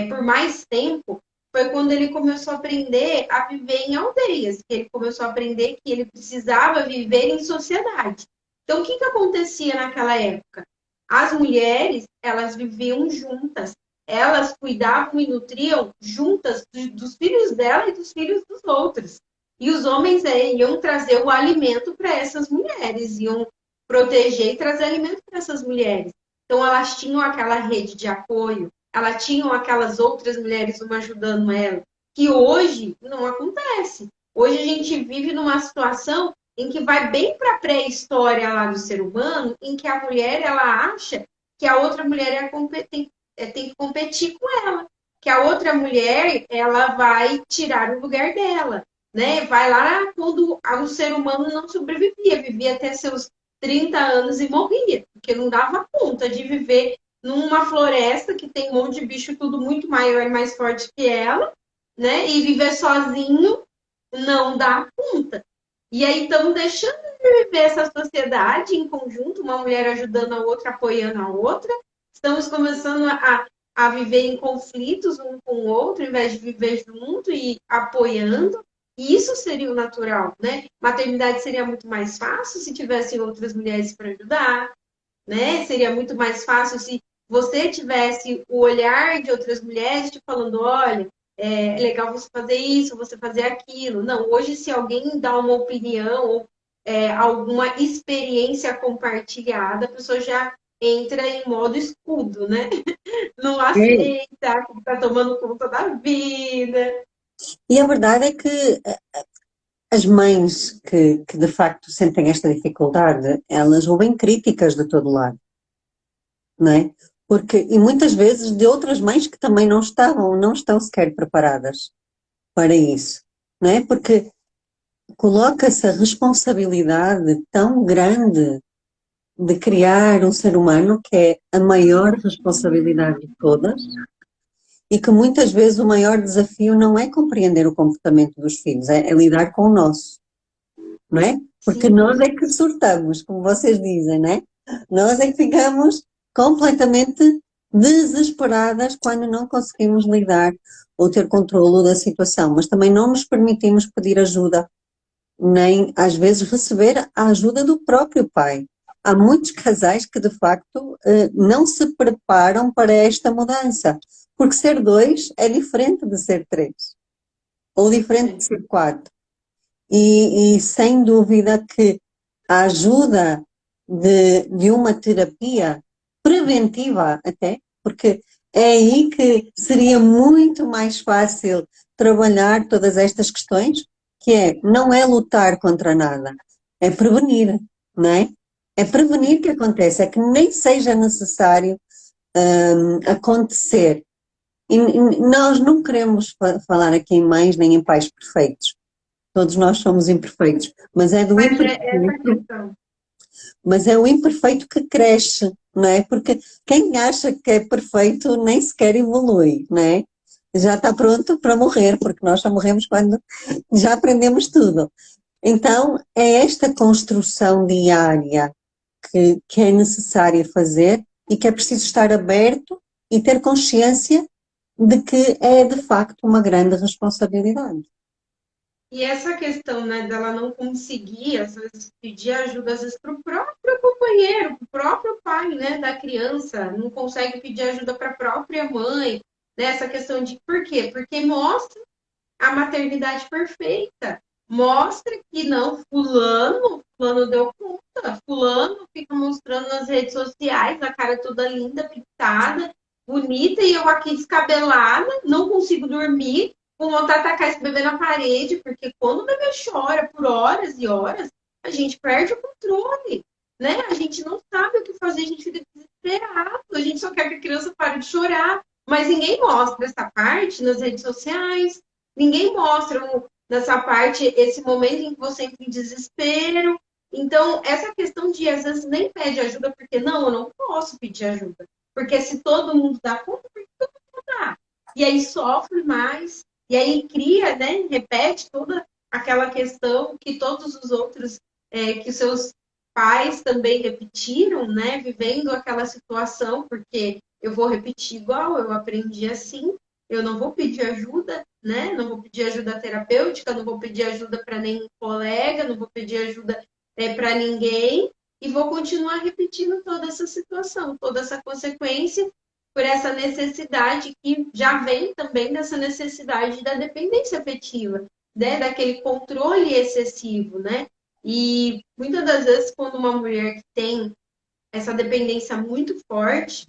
por mais tempo, foi quando ele começou a aprender a viver em aldeias, que ele começou a aprender que ele precisava viver em sociedade. Então, o que que acontecia naquela época? As mulheres, elas viviam juntas, elas cuidavam e nutriam juntas dos filhos dela e dos filhos dos outros. E os homens iam trazer o alimento para essas mulheres, iam proteger e trazer alimento para essas mulheres. Então, elas tinham aquela rede de apoio, elas tinham aquelas outras mulheres uma ajudando ela, que hoje não acontece. Hoje a gente vive numa situação em que vai bem para a pré-história lá do ser humano, em que a mulher ela acha que a outra mulher tem que competir com ela, que a outra mulher ela vai tirar o lugar dela, né? Vai lá quando o ser humano não sobrevivia, vivia até seus 30 anos e morria, porque não dava conta de viver numa floresta que tem um monte de bicho tudo muito maior e mais forte que ela, né? E viver sozinho não dá conta. E aí estamos deixando de viver essa sociedade em conjunto, uma mulher ajudando a outra, apoiando a outra. Estamos começando a viver em conflitos um com o outro, em vez de viver junto e apoiando. E isso seria o natural, né? Maternidade seria muito mais fácil se tivessem outras mulheres para ajudar, né? Seria muito mais fácil se você tivesse o olhar de outras mulheres te falando, olha, é legal você fazer isso, você fazer aquilo. Não, hoje se alguém dá uma opinião ou alguma experiência compartilhada, a pessoa já entra em modo escudo, né? Não É. aceita, que está tomando conta da vida. E a verdade é que as mães que de facto sentem esta dificuldade, elas ouvem críticas de todo lado, não é? Porque, e muitas vezes de outras mães que também não estão sequer preparadas para isso, não é? Porque coloca-se a responsabilidade tão grande de criar um ser humano, que é a maior responsabilidade de todas, e que muitas vezes o maior desafio não é compreender o comportamento dos filhos, é lidar com o nosso, não é? Porque Sim, nós é que surtamos, como vocês dizem, não é? Nós é que ficamos completamente desesperadas quando não conseguimos lidar ou ter controlo da situação, mas também não nos permitimos pedir ajuda, nem às vezes receber a ajuda do próprio pai. Há muitos casais que de facto não se preparam para esta mudança, porque ser dois é diferente de ser três, ou diferente de é. ser quatro. E sem dúvida que a ajuda de uma terapia preventiva até, porque é aí que seria muito mais fácil trabalhar todas estas questões, que não é lutar contra nada, é prevenir, não é? É prevenir que aconteça, é que nem seja necessário acontecer. E nós não queremos falar aqui em mães nem em pais perfeitos. Todos nós somos imperfeitos, mas é do Mas é essa a imperfeito, questão. mas é o imperfeito que cresce, não é? Porque quem acha que é perfeito nem sequer evolui, não é? Já está pronto para morrer, porque nós só morremos quando já aprendemos tudo. Então, é esta construção diária que é necessária fazer e que é preciso estar aberto e ter consciência de que é de facto uma grande responsabilidade. E essa questão, né, dela não conseguir, às vezes, pedir ajuda, às vezes, para o próprio companheiro, para o próprio pai, né, da criança, não consegue pedir ajuda para a própria mãe, né, essa questão de por quê? Porque mostra a maternidade perfeita, mostra que não, fulano deu conta, fulano fica mostrando nas redes sociais a cara toda linda, pintada, bonita, e eu aqui descabelada, não consigo dormir, com vontade de tacar esse bebê na parede, porque quando o bebê chora por horas e horas, a gente perde o controle. né? A gente não sabe o que fazer, a gente fica desesperado, a gente só quer que a criança pare de chorar, mas ninguém mostra essa parte nas redes sociais, ninguém mostra nessa parte esse momento em que você entra em desespero. Então, essa questão de às vezes nem pede ajuda, porque não, eu não posso pedir ajuda. Porque se todo mundo dá conta, por que todo mundo dá? E aí sofre mais, e aí cria, né? Repete toda aquela questão que todos os outros, que os seus pais também repetiram, né? Vivendo aquela situação, porque eu vou repetir igual, eu aprendi assim, eu não vou pedir ajuda, né? Não vou pedir ajuda terapêutica, não vou pedir ajuda para nenhum colega, não vou pedir ajuda para ninguém, e vou continuar repetindo toda essa situação, toda essa consequência, por essa necessidade que já vem também dessa necessidade da dependência afetiva, né? Daquele controle excessivo, né? E muitas das vezes, quando uma mulher que tem essa dependência muito forte,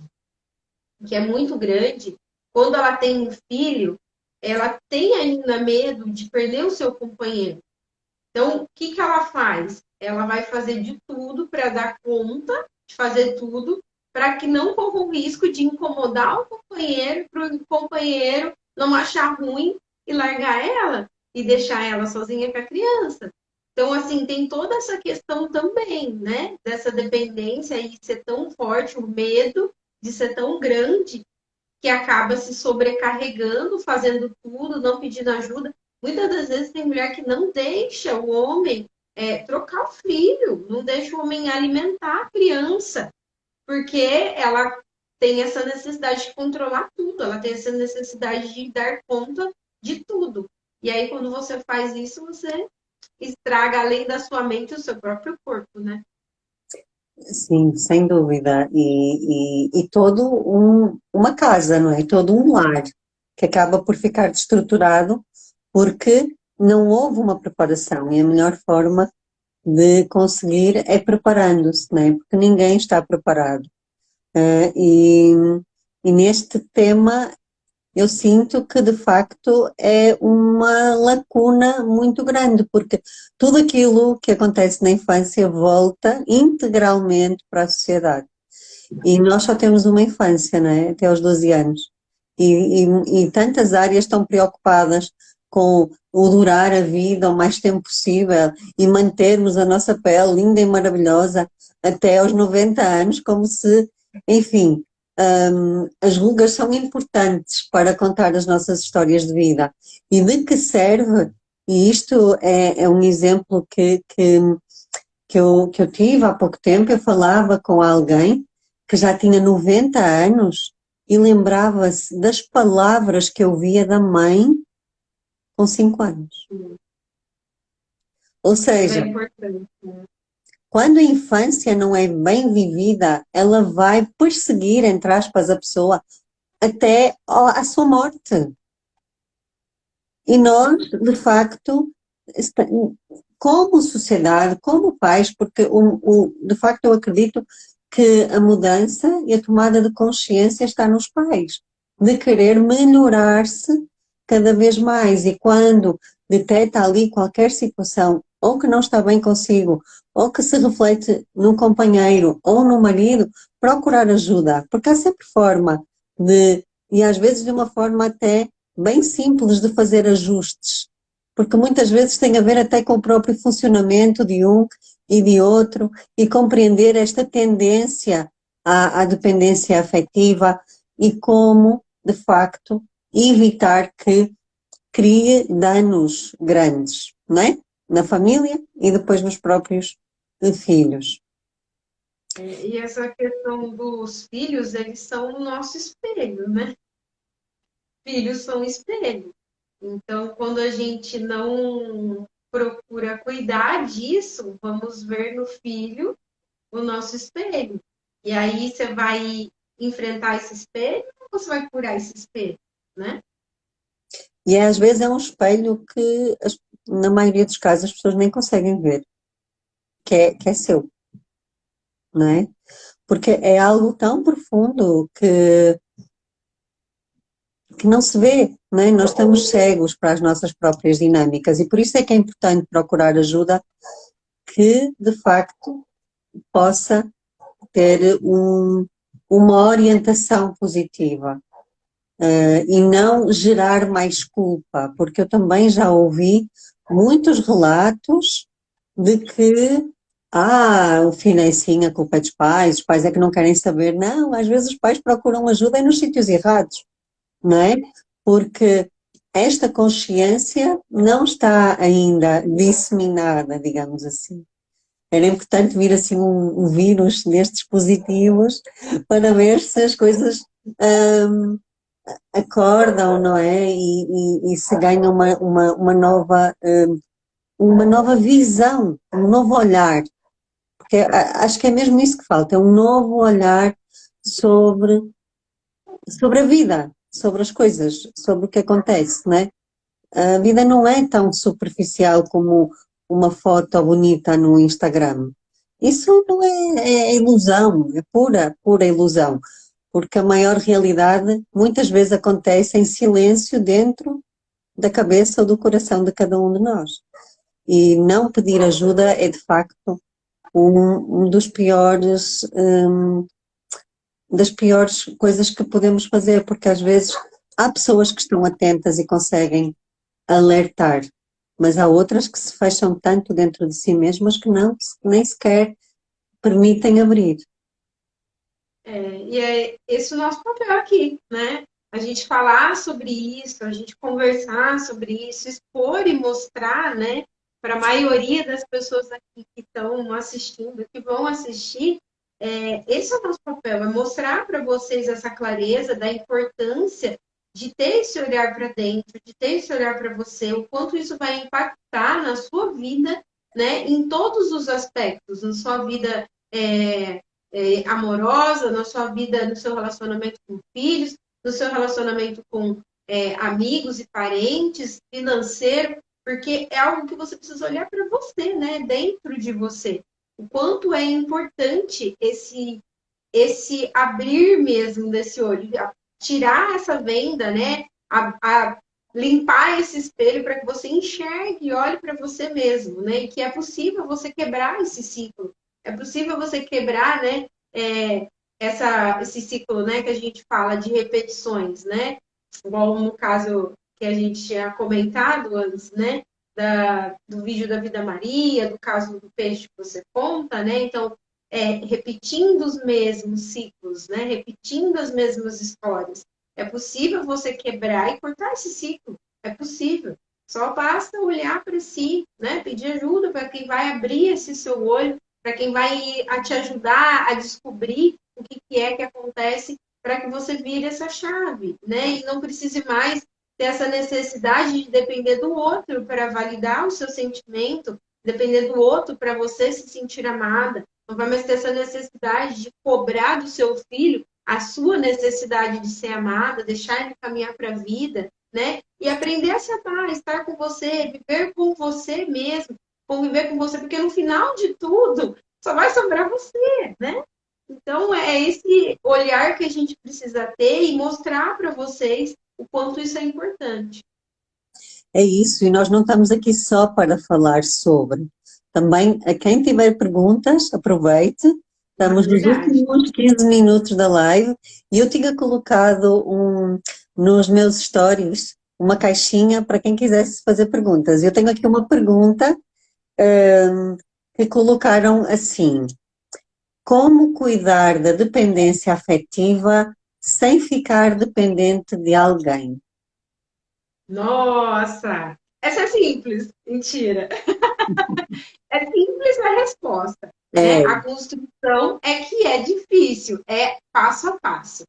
que é muito grande, quando ela tem um filho, ela tem ainda medo de perder o seu companheiro. Então, o que ela faz? Ela vai fazer de tudo para dar conta de fazer tudo para que não corra o risco de incomodar o companheiro, para o companheiro não achar ruim e largar ela e deixar ela sozinha com a criança. Então, assim, tem toda essa questão também, né? Dessa dependência e ser tão forte, o medo de ser tão grande que acaba se sobrecarregando, fazendo tudo, não pedindo ajuda. Muitas das vezes tem mulher que não deixa o homem trocar o filho, não deixa o homem alimentar a criança, porque ela tem essa necessidade de controlar tudo, ela tem essa necessidade de dar conta de tudo. E aí, quando você faz isso, você estraga, além da sua mente, o seu próprio corpo, né? Sim, sem dúvida. E todo uma casa, não é? Todo um lar que acaba por ficar destruturado porque não houve uma preparação. E a melhor forma de conseguir é preparando-se, não é? Porque ninguém está preparado. Eh, e, e neste tema eu sinto que de facto é uma lacuna muito grande, porque tudo aquilo que acontece na infância volta integralmente para a sociedade. E nós só temos uma infância, não é? Até aos 12 anos. E tantas áreas estão preocupadas com o durar a vida o mais tempo possível e mantermos a nossa pele linda e maravilhosa até aos 90 anos, como se, enfim, as rugas são importantes para contar as nossas histórias de vida. E de que serve? E isto é um exemplo que eu tive há pouco tempo. Eu falava com alguém que já tinha 90 anos e lembrava-se das palavras que eu via da mãe com 5 anos. Ou É seja, importante. quando a infância não é bem vivida, ela vai perseguir, entre aspas, a pessoa até à sua morte. E nós, de facto, como sociedade, como pais, porque de facto eu acredito que a mudança e a tomada de consciência está nos pais, de querer melhorar-se cada vez mais. E quando detecta ali qualquer situação, ou que não está bem consigo, ou que se reflete num companheiro ou no marido, procurar ajuda, porque há sempre forma e às vezes de uma forma até bem simples de fazer ajustes, porque muitas vezes tem a ver até com o próprio funcionamento de um e de outro, e compreender esta tendência à dependência afetiva e como, de facto, evitar que crie danos grandes, não é? Na família e depois nos próprios filhos. E essa questão dos filhos, eles são o nosso espelho, né? Filhos são espelho. Então, quando a gente não procura cuidar disso, vamos ver no filho o nosso espelho. E aí você vai enfrentar esse espelho ou você vai curar esse espelho, né? E às vezes é um espelho que, na maioria dos casos, as pessoas nem conseguem ver, que é seu, não é? Porque é algo tão profundo que não se vê, não é? Nós estamos cegos para as nossas próprias dinâmicas e por isso é que é importante procurar ajuda que, de facto, possa ter uma orientação positiva. E não gerar mais culpa, porque eu também já ouvi muitos relatos de que o filho é assim, a culpa é dos pais, os pais é que não querem saber. Não, às vezes os pais procuram ajuda nos sítios errados, não é? Porque esta consciência não está ainda disseminada, digamos assim. Era importante vir assim um vírus destes positivos para ver se as coisas acordam, não é? E se ganha uma nova visão, um novo olhar. Porque acho que é mesmo isso que falta, é um novo olhar sobre, sobre a vida, sobre as coisas, sobre o que acontece, não é? A vida não é tão superficial como uma foto bonita no Instagram. Isso não é ilusão, é pura ilusão. Porque a maior realidade muitas vezes acontece em silêncio dentro da cabeça ou do coração de cada um de nós. E não pedir ajuda é de facto um dos piores, das piores coisas que podemos fazer, porque às vezes há pessoas que estão atentas e conseguem alertar, mas há outras que se fecham tanto dentro de si mesmas que não, nem sequer permitem abrir. E é esse o nosso papel aqui, né? A gente falar sobre isso, a gente conversar sobre isso, expor e mostrar, né, para a maioria das pessoas aqui que estão assistindo, que vão assistir, esse é o nosso papel, é mostrar para vocês essa clareza da importância de ter esse olhar para dentro, de ter esse olhar para você, o quanto isso vai impactar na sua vida, né, em todos os aspectos, na sua vida amorosa, na sua vida, no seu relacionamento com filhos, no seu relacionamento com amigos e parentes, financeiro, porque é algo que você precisa olhar para você, né? Dentro de você. O quanto é importante esse abrir mesmo desse olho, tirar essa venda, né? A limpar esse espelho para que você enxergue e olhe para você mesmo, né? E que é possível você quebrar esse ciclo. É possível você quebrar, né? Esse ciclo, né? Que a gente fala de repetições, né? Igual no caso que a gente tinha comentado antes, né? Do vídeo da Vida Maria, do caso do peixe que você conta, né? Então, repetindo os mesmos ciclos, né? Repetindo as mesmas histórias. É possível você quebrar e cortar esse ciclo. É possível. Só basta olhar para si, né? Pedir ajuda para quem vai abrir esse seu olho, para quem vai te ajudar a descobrir o que é que acontece para que você vire essa chave, né? E não precise mais ter essa necessidade de depender do outro para validar o seu sentimento, depender do outro para você se sentir amada. Não vai mais ter essa necessidade de cobrar do seu filho a sua necessidade de ser amada, deixar ele caminhar para a vida, né? E aprender a se amar, estar com você, viver com você mesmo, conviver com você, porque no final de tudo só vai sobrar você, né? Então é esse olhar que a gente precisa ter e mostrar para vocês o quanto isso é importante. É isso, e nós não estamos aqui só para falar sobre. Também, a quem tiver perguntas, aproveite. É Estamos nos verdade. últimos 15 minutos da live e eu tinha colocado nos meus stories uma caixinha para quem quisesse fazer perguntas. Eu tenho aqui uma pergunta que colocaram assim: como cuidar da dependência afetiva sem ficar dependente de alguém? Nossa, essa é simples, mentira. É simples a resposta, né? É, A construção é que é difícil, é passo a passo.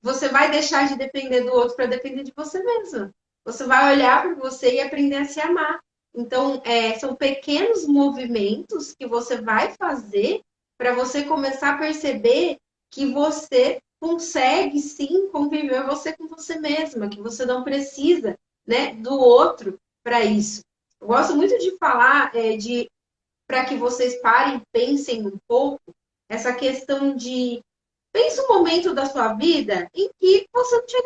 Você vai deixar de depender do outro para depender de você mesma. Você vai olhar para você e aprender a se amar. Então, são pequenos movimentos que você vai fazer para você começar a perceber que você consegue sim conviver você com você mesma, que você não precisa, né, do outro para isso. Eu gosto muito de falar de para que vocês parem, pensem um pouco essa questão de pense um momento da sua vida em que você não tinha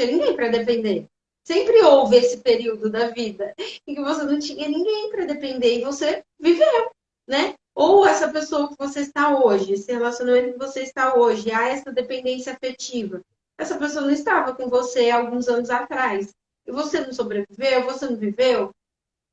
ninguém para depender. Sempre houve esse período da vida em que você não tinha ninguém para depender e você viveu, né? Ou essa pessoa que você está hoje, esse relacionamento que você está hoje, há essa dependência afetiva. Essa pessoa não estava com você há alguns anos atrás. E você não sobreviveu, você não viveu.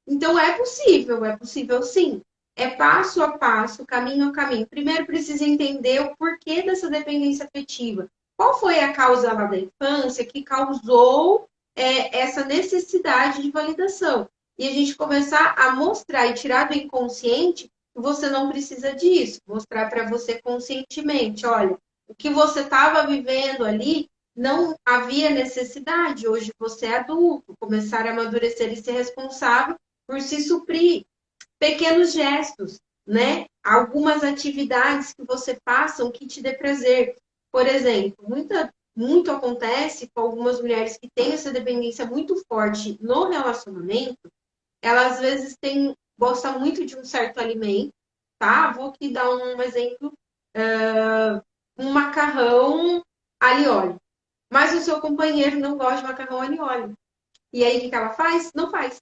Então é possível sim. É passo a passo, caminho a caminho. Primeiro precisa entender o porquê dessa dependência afetiva. Qual foi a causa lá da infância que causou essa necessidade de validação? E a gente começar a mostrar e tirar do inconsciente que você não precisa disso. Mostrar para você conscientemente, olha, o que você estava vivendo ali não havia necessidade. Hoje você é adulto, começar a amadurecer e ser responsável por se suprir. Pequenos gestos, né? Algumas atividades que você faça que te dê prazer. Por exemplo, muito acontece com algumas mulheres que têm essa dependência muito forte no relacionamento, elas às vezes gostam muito de um certo alimento, tá? Vou aqui dar um exemplo, um macarrão alho e óleo. Mas o seu companheiro não gosta de macarrão alho e óleo. E aí o que ela faz? Não faz.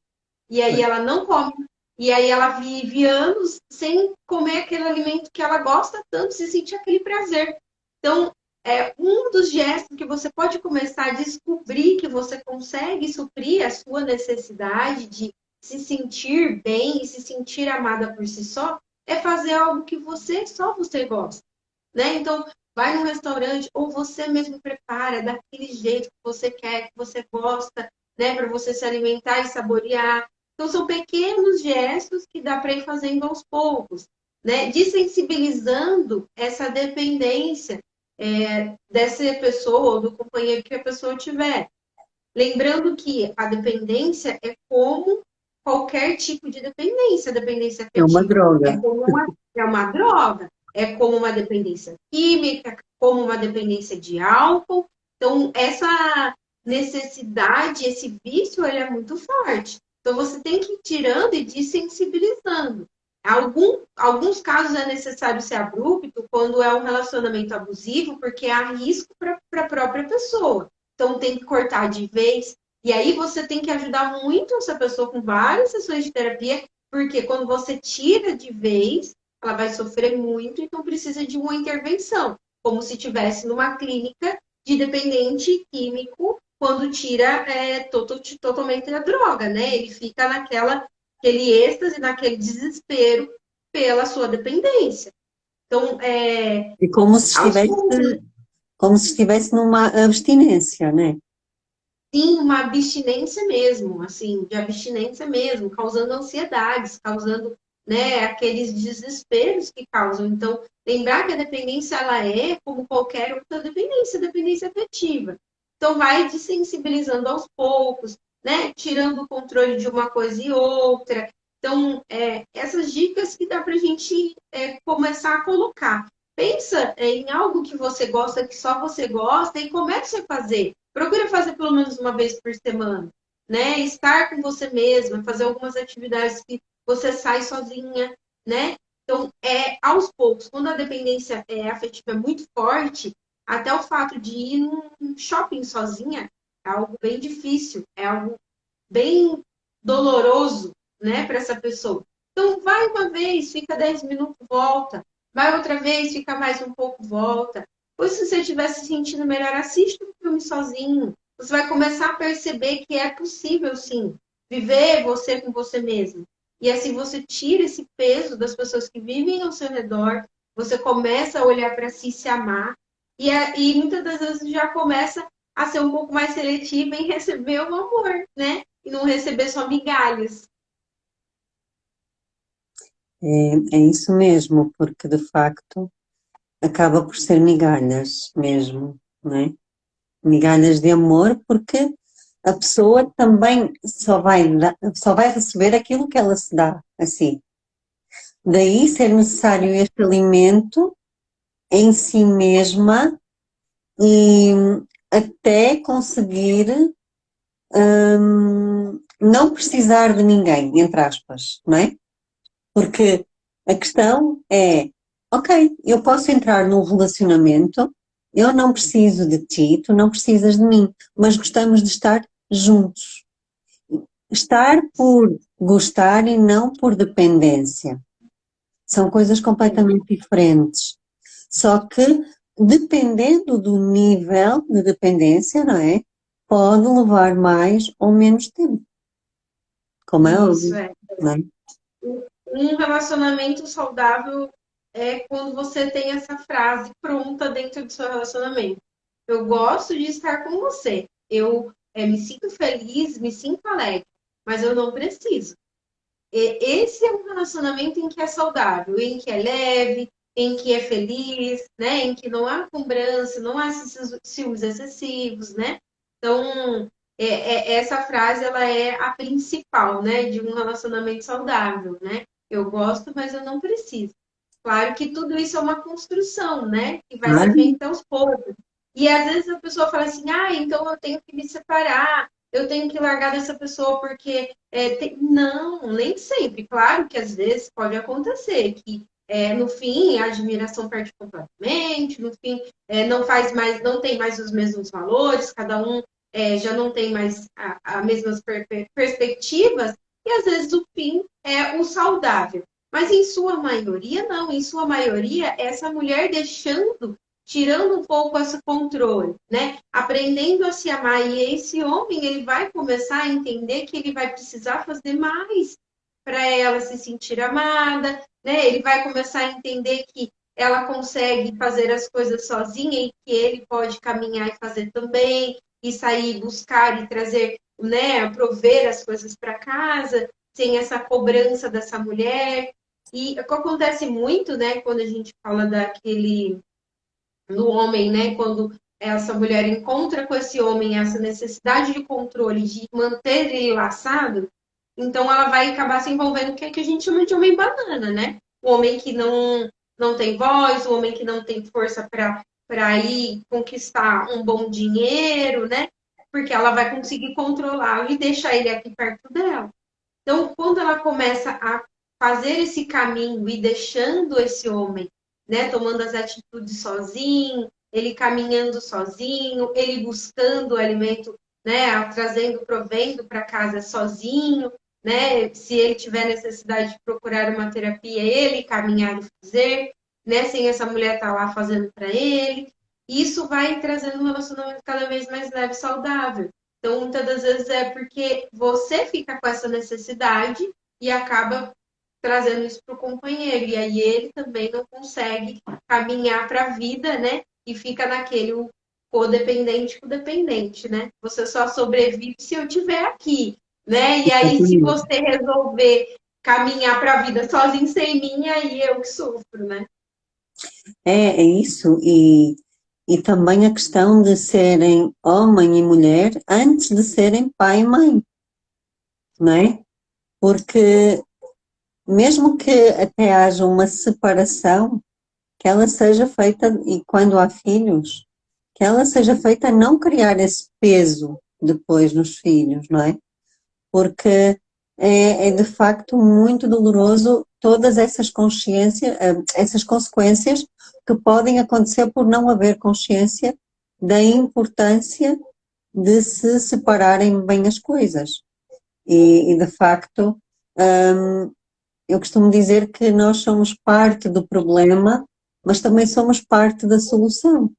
E aí ela não come. E aí ela vive anos sem comer aquele alimento que ela gosta tanto, se sentir aquele prazer. Então, é um dos gestos que você pode começar a descobrir que você consegue suprir a sua necessidade de se sentir bem e se sentir amada por si só, é fazer algo que só você gosta, né? Então, vai num restaurante ou você mesmo prepara daquele jeito que você quer, que você gosta, né, para você se alimentar e saborear. Então, são pequenos gestos que dá para ir fazendo aos poucos, né? Desensibilizando essa dependência dessa pessoa ou do companheiro que a pessoa tiver. Lembrando que a dependência é como qualquer tipo de dependência, dependência É uma afetiva. droga. É uma droga, é como uma dependência química, como uma dependência de álcool. Então, essa necessidade, esse vício, ele é muito forte. Então, você tem que ir tirando e desensibilizando. Alguns casos é necessário ser abrupto quando é um relacionamento abusivo, porque há risco para a própria pessoa. Então, tem que cortar de vez. E aí, você tem que ajudar muito essa pessoa com várias sessões de terapia, porque quando você tira de vez, ela vai sofrer muito, então precisa de uma intervenção, como se tivesse numa clínica de dependente químico, quando tira totalmente a droga, né? Ele fica aquele êxtase, naquele desespero pela sua dependência. Então, É aos poucos, como se estivesse numa abstinência, né? sim, uma abstinência mesmo, assim, de abstinência mesmo, causando ansiedades, causando, né, aqueles desesperos que causam. Então, lembrar que a dependência, ela é como qualquer outra dependência, dependência afetiva. Então, vai desensibilizando aos poucos, né, tirando o controle de uma coisa e outra. Então, essas dicas que dá para a gente começar a colocar. Pensa em algo que você gosta, que só você gosta, e comece a fazer. Procura fazer pelo menos uma vez por semana, né? Estar com você mesma, fazer algumas atividades que você sai sozinha, né? Então, aos poucos, quando a dependência afetiva é muito forte, até o fato de ir num shopping sozinha é algo bem difícil, é algo bem doloroso, né, para essa pessoa. Então, vai uma vez, fica 10 minutos, volta. Vai outra vez, fica mais um pouco, volta. Pois se você estiver se sentindo melhor, assista um filme sozinho. Você vai começar a perceber que é possível, sim, viver você com você mesmo. E assim você tira esse peso das pessoas que vivem ao seu redor, você começa a olhar para si, se amar, e muitas das vezes já começa a ser um pouco mais seletiva em receber o amor, né? E não receber só migalhas. É isso mesmo, porque de facto acaba por ser migalhas mesmo, não é? Migalhas de amor, porque a pessoa também só vai receber aquilo que ela se dá, assim. Daí ser necessário este alimento em si mesma e até conseguir não precisar de ninguém, entre aspas, não é? Porque a questão é, ok, eu posso entrar num relacionamento, eu não preciso de ti, tu não precisas de mim, mas gostamos de estar juntos. Estar por gostar e não por dependência. São coisas completamente diferentes. Só que, dependendo do nível de dependência, não é? Pode levar mais ou menos tempo, como é Isso óbvio, é. não é? Um relacionamento saudável é quando você tem essa frase pronta dentro do seu relacionamento. Eu gosto de estar com você. Eu me sinto feliz, me sinto alegre, mas eu não preciso. Esse é um relacionamento em que é saudável, em que é leve, em que é feliz, né? Em que não há cobrança, não há ciúmes excessivos, né? Então, essa frase ela é a principal, né, de um relacionamento saudável, né? Eu gosto, mas eu não preciso. Claro que tudo isso é uma construção, né? Que vai ser Claro. feita aos poucos. E às vezes a pessoa fala assim, então eu tenho que me separar, eu tenho que largar dessa pessoa porque não, nem sempre. Claro que às vezes pode acontecer que no fim a admiração perde completamente, no fim não faz mais, não tem mais os mesmos valores, cada um já não tem mais as mesmas perspectivas, e às vezes o fim é o saudável. Mas em sua maioria, não. Em sua maioria, essa mulher tirando um pouco esse controle, né? Aprendendo a se amar. E esse homem, ele vai começar a entender que ele vai precisar fazer mais para ela se sentir amada, né? Ele vai começar a entender que ela consegue fazer as coisas sozinha e que ele pode caminhar e fazer também, e sair buscar e trazer, né, prover as coisas para casa, sem essa cobrança dessa mulher. E o que acontece muito, né, quando a gente fala daquele do homem, né, quando essa mulher encontra com esse homem essa necessidade de controle, de manter ele laçado, então ela vai acabar se envolvendo com o que a gente chama de homem banana, né? O homem que não tem voz, o homem que não tem força para ir conquistar um bom dinheiro, né? Porque ela vai conseguir controlá-lo e deixar ele aqui perto dela. Então, quando ela começa a fazer esse caminho e deixando esse homem, né, tomando as atitudes sozinho, ele caminhando sozinho, ele buscando o alimento, né, trazendo, provendo para casa sozinho, né, se ele tiver necessidade de procurar uma terapia, ele caminhar e fazer, né, sem essa mulher estar lá fazendo para ele. Isso vai trazendo um relacionamento cada vez mais leve e saudável. Então, muitas das vezes é porque você fica com essa necessidade e acaba trazendo isso para o companheiro. E aí ele também não consegue caminhar para a vida, né? E fica naquele codependente, codependente, né? Você só sobrevive se eu estiver aqui, né? E aí, se Exatamente. você resolver caminhar para a vida sozinho, sem mim, aí eu que sofro, né? É isso. E também a questão de serem homem e mulher antes de serem pai e mãe, não é? Porque mesmo que até haja uma separação, que ela seja feita, e quando há filhos, que ela seja feita a não criar esse peso depois nos filhos, não é? Porque é de facto muito doloroso todas essas consciências, essas consequências que podem acontecer por não haver consciência da importância de se separarem bem as coisas. E de facto, eu costumo dizer que nós somos parte do problema, mas também somos parte da solução,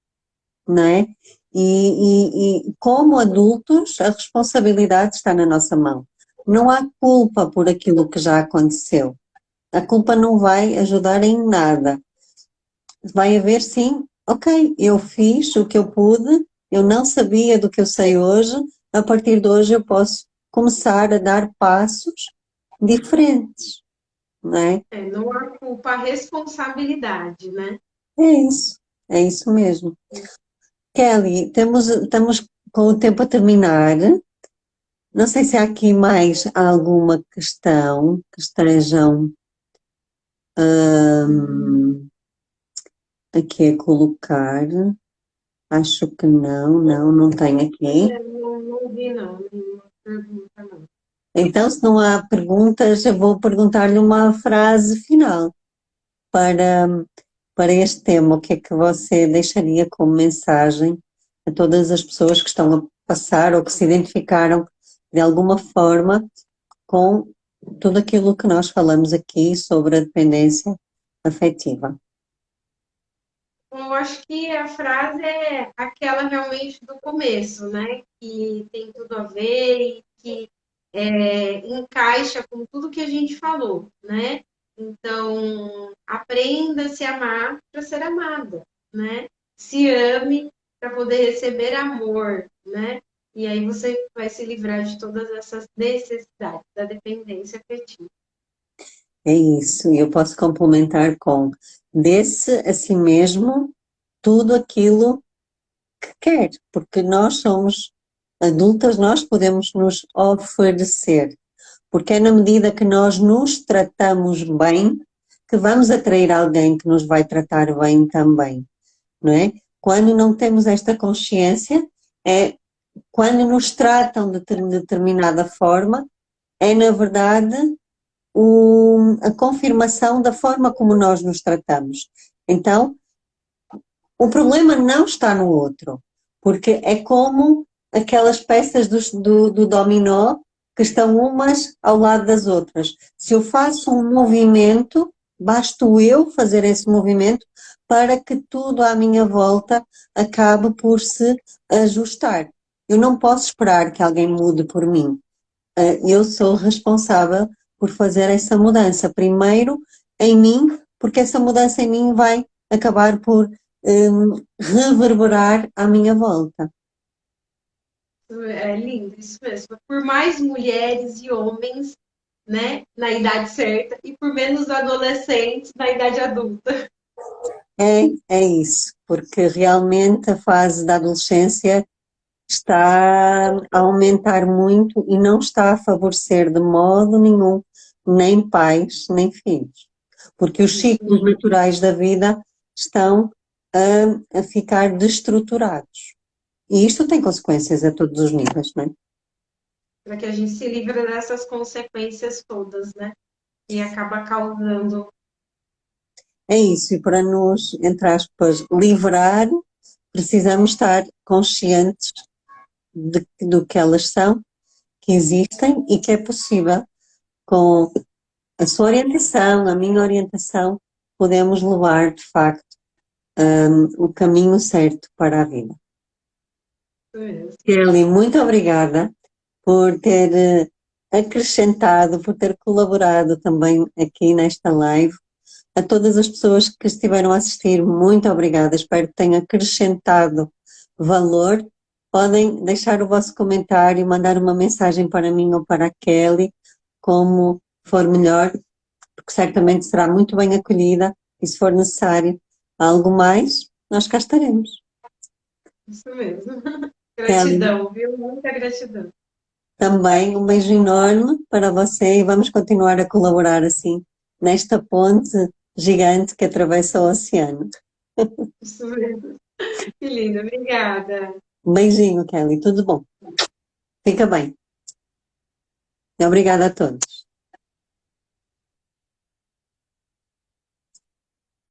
não é? E como adultos, a responsabilidade está na nossa mão. Não há culpa por aquilo que já aconteceu. A culpa não vai ajudar em nada. Vai haver sim, ok, eu fiz o que eu pude, eu não sabia do que eu sei hoje, a partir de hoje eu posso começar a dar passos diferentes, não é? Não há culpa, há responsabilidade, né? É isso mesmo. Kelly, estamos com o tempo a terminar. Não sei se há aqui mais alguma questão que estejam aqui a colocar. Acho que não tenho aqui. Não vi, não. Nenhuma pergunta, não. Então, se não há perguntas, eu vou perguntar-lhe uma frase final para, para este tema. O que é que você deixaria como mensagem a todas as pessoas que estão a passar ou que se identificaram de alguma forma com tudo aquilo que nós falamos aqui sobre a dependência afetiva. Eu acho que a frase é aquela realmente do começo, né? Que tem tudo a ver e que encaixa com tudo que a gente falou, né? Então, aprenda a se amar para ser amada, né? Se ame para poder receber amor, né? E aí você vai se livrar de todas essas necessidades da dependência afetiva. É isso, e eu posso complementar com desse a si mesmo tudo aquilo que quer, porque nós somos adultas, nós podemos nos oferecer, porque é na medida que nós nos tratamos bem que vamos atrair alguém que nos vai tratar bem também, não é? Quando não temos esta consciência, é quando nos tratam de determinada forma, é na verdade a confirmação da forma como nós nos tratamos. Então, o problema não está no outro, porque é como aquelas peças do dominó que estão umas ao lado das outras. Se eu faço um movimento, basta eu fazer esse movimento para que tudo à minha volta acabe por se ajustar. Eu não posso esperar que alguém mude por mim. Eu sou responsável por fazer essa mudança. Primeiro em mim, porque essa mudança em mim vai acabar por reverberar à minha volta. É lindo, isso mesmo. Por mais mulheres e homens, né, na idade certa, e por menos adolescentes na idade adulta. É isso, porque realmente a fase da adolescência está a aumentar muito e não está a favorecer de modo nenhum nem pais nem filhos, porque os ciclos naturais da vida estão a ficar destruturados. E isto tem consequências a todos os níveis, não é? Para que a gente se livre dessas consequências todas, né? E acaba causando. É isso, e para nos, entre aspas, livrar, precisamos estar conscientes do que elas são, que existem e que é possível, com a sua orientação, a minha orientação, podemos levar, de facto, o caminho certo para a vida. Kelly, muito obrigada por ter acrescentado, por ter colaborado também aqui nesta live. A todas as pessoas que estiveram a assistir, muito obrigada. Espero que tenha acrescentado valor. Podem deixar o vosso comentário, mandar uma mensagem para mim ou para a Kelly, como for melhor, porque certamente será muito bem acolhida e se for necessário algo mais, nós cá estaremos. Isso mesmo. Kelly, Gratidão, viu? Muita gratidão. também um beijo enorme para você e vamos continuar a colaborar assim nesta ponte gigante que atravessa o oceano. Isso mesmo. Que lindo, obrigada. Um beijinho, Kelly, tudo bom? Fica bem. Obrigada a todos.